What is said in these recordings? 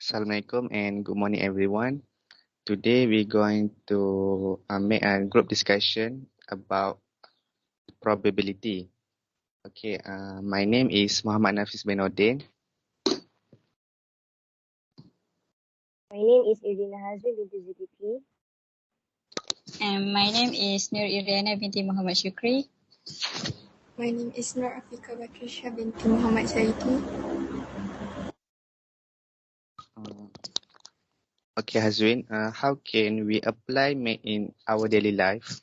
Assalamualaikum and good morning everyone. Today we're going to make a group discussion about probability. Okay, my name is Muhammad Nafis Benodin. My name is Irina Hazrin binti Zulkifli. And my name is Nur Iriana binti Muhammad Shukri. My name is Nur Afika Batrisha binti Muhammad Saidi. Okay, Hazrin, how can we apply math in our daily life?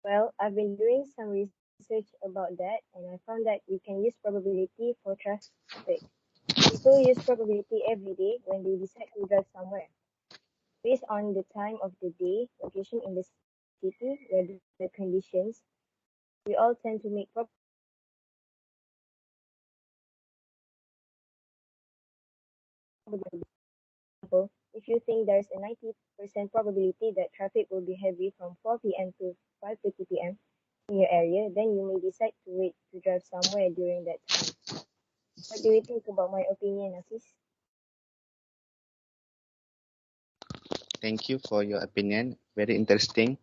Well, I've been doing some research about that and I found that we can use probability for traffic. People use probability every day when they decide to drive somewhere. Based on the time of the day, location in the city, weather conditions, we all tend to make probability. For example, if you think there's a 90% probability that traffic will be heavy from 4 p.m. to 5:30 p.m. in your area, then you may decide to wait to drive somewhere during that time. What do you think about my opinion, Nafis? Thank you for your opinion. Very interesting.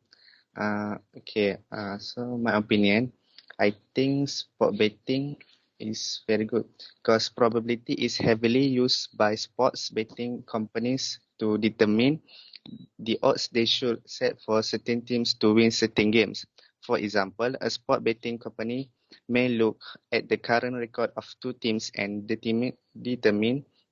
So my opinion, I think sport betting is very good because probability is heavily used by sports betting companies to determine the odds they should set for certain teams to win certain games. For example, a sport betting company may look at the current record of two teams and determine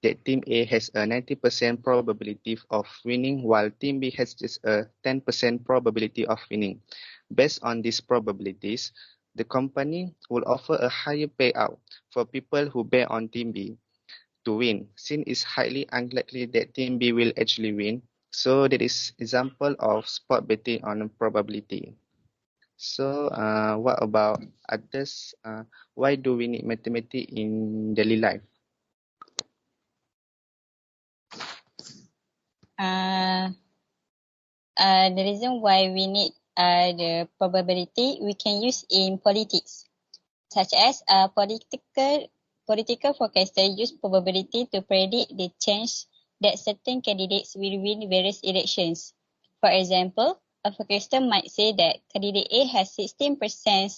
that Team A has a 90% probability of winning while Team B has just a 10% probability of winning. Based on these probabilities, the company will offer a higher payout for people who bet on Team B to win, since it's highly unlikely that Team B will actually win. So that is example of sport betting on probability. So what about others? Why do we need mathematics in daily life? The reason why we need the probability we can use in politics, such as political forecaster use probability to predict the chance that certain candidates will win various elections. For example, a forecaster might say that candidate A has 16%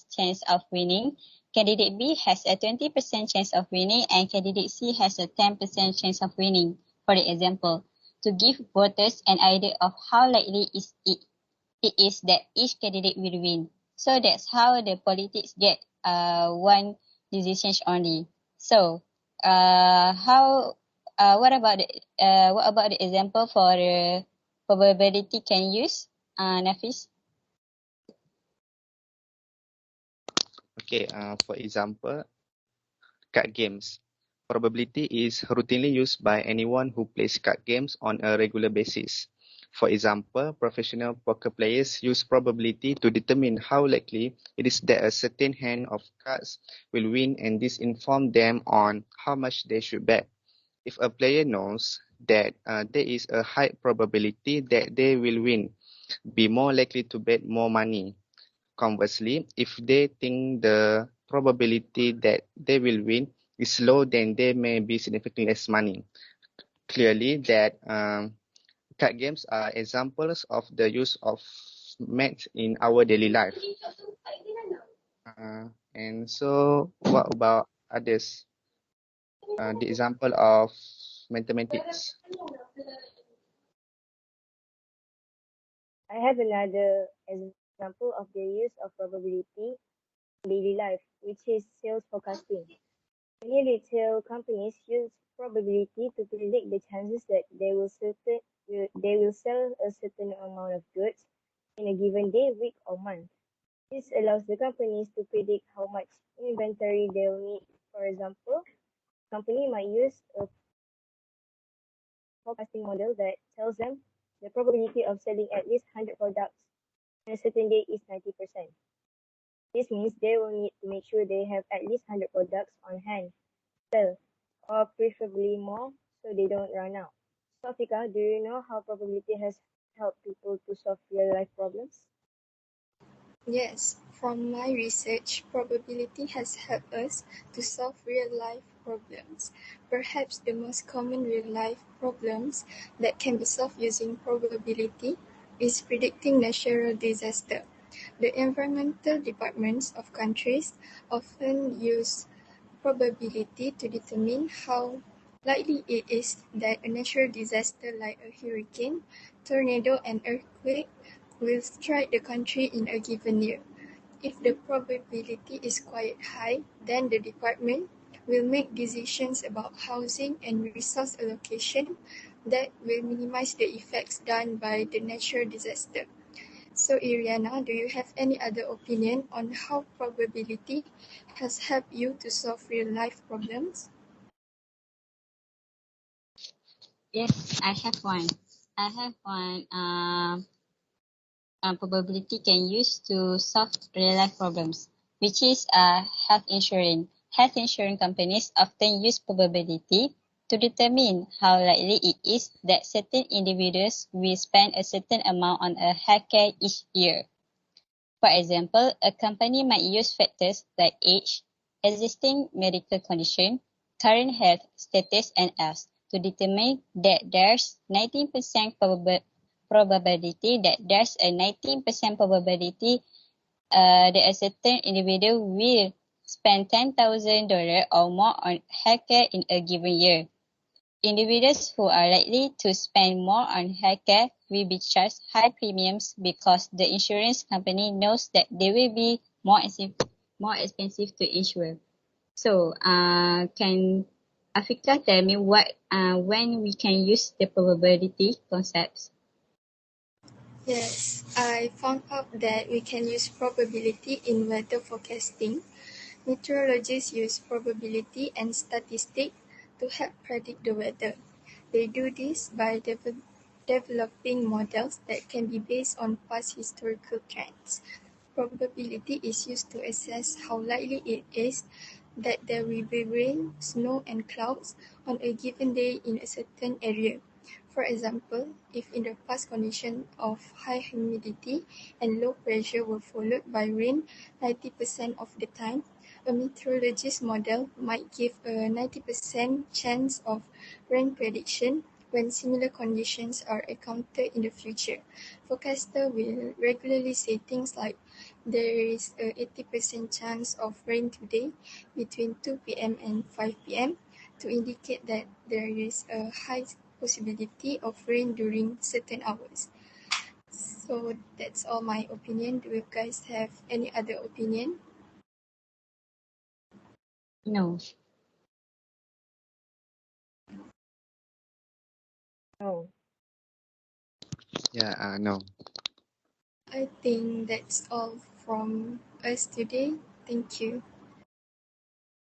chance of winning, candidate B has a 20% chance of winning, and candidate C has a 10% chance of winning, for example, to give voters an idea of how likely it is that each candidate will win. So that's how the politics get one decision only. So what about the example for the probability can use, Nafis? Okay, for example, card games. Probability is routinely used by anyone who plays card games on a regular basis. For example, professional poker players use probability to determine how likely it is that a certain hand of cards will win, and this informs them on how much they should bet. If a player knows that there is a high probability that they will win, be more likely to bet more money. Conversely, if they think the probability that they will win is low, then there may be significantly less money. Clearly, that card games are examples of the use of math in our daily life. And so, what about others? The example of mathematics. I have another example of the use of probability in daily life, which is sales forecasting. Many retail companies use probability to predict the chances that they will sell a certain amount of goods in a given day, week, or month. This allows the companies to predict how much inventory they'll need. For example, a company might use a forecasting model that tells them the probability of selling at least 100 products on a certain day is 90%. This means they will need to make sure they have at least 100 products on hand to sell, or preferably more, so they don't run out. Sofika, do you know how probability has helped people to solve real life problems? Yes, From my research, probability has helped us to solve real-life problems. Perhaps the most common real-life problems that can be solved using probability is predicting natural disaster. The environmental departments of countries often use probability to determine how likely it is that a natural disaster like a hurricane, tornado, and earthquake will strike the country in a given year. If the probability is quite high, then the department will make decisions about housing and resource allocation that will minimize the effects done by the natural disaster. So, Iriana, do you have any other opinion on how probability has helped you to solve real-life problems? Yes, I have one. I have one probability can use to solve real life problems, which is health insurance. Health insurance companies often use probability to determine how likely it is that certain individuals will spend a certain amount on a healthcare each year. For example, a company might use factors like age, existing medical condition, current health status, and else to determine that there's 19% probability that there's a 19% probability that a certain individual will spend $10,000 or more on healthcare in a given year. Individuals who are likely to spend more on healthcare will be charged high premiums because the insurance company knows that they will be more expensive to insure. So, can Afika tell me when we can use the probability concepts? Yes, I found out that we can use probability in weather forecasting. Meteorologists use probability and statistics to help predict the weather. They do this by developing models that can be based on past historical trends. Probability is used to assess how likely it is that there will be rain, snow, and clouds on a given day in a certain area. For example, if in the past conditions of high humidity and low pressure were followed by rain 90% of the time, a meteorologist model might give a 90% chance of rain prediction when similar conditions are encountered in the future. Forecaster will regularly say things like, there is a 80% chance of rain today between 2 p.m. and 5 p.m. to indicate that there is a high possibility of rain during certain hours. So that's all my opinion. Do you guys have any other opinion? No. No. Yeah, no. I think that's all from us today. Thank you.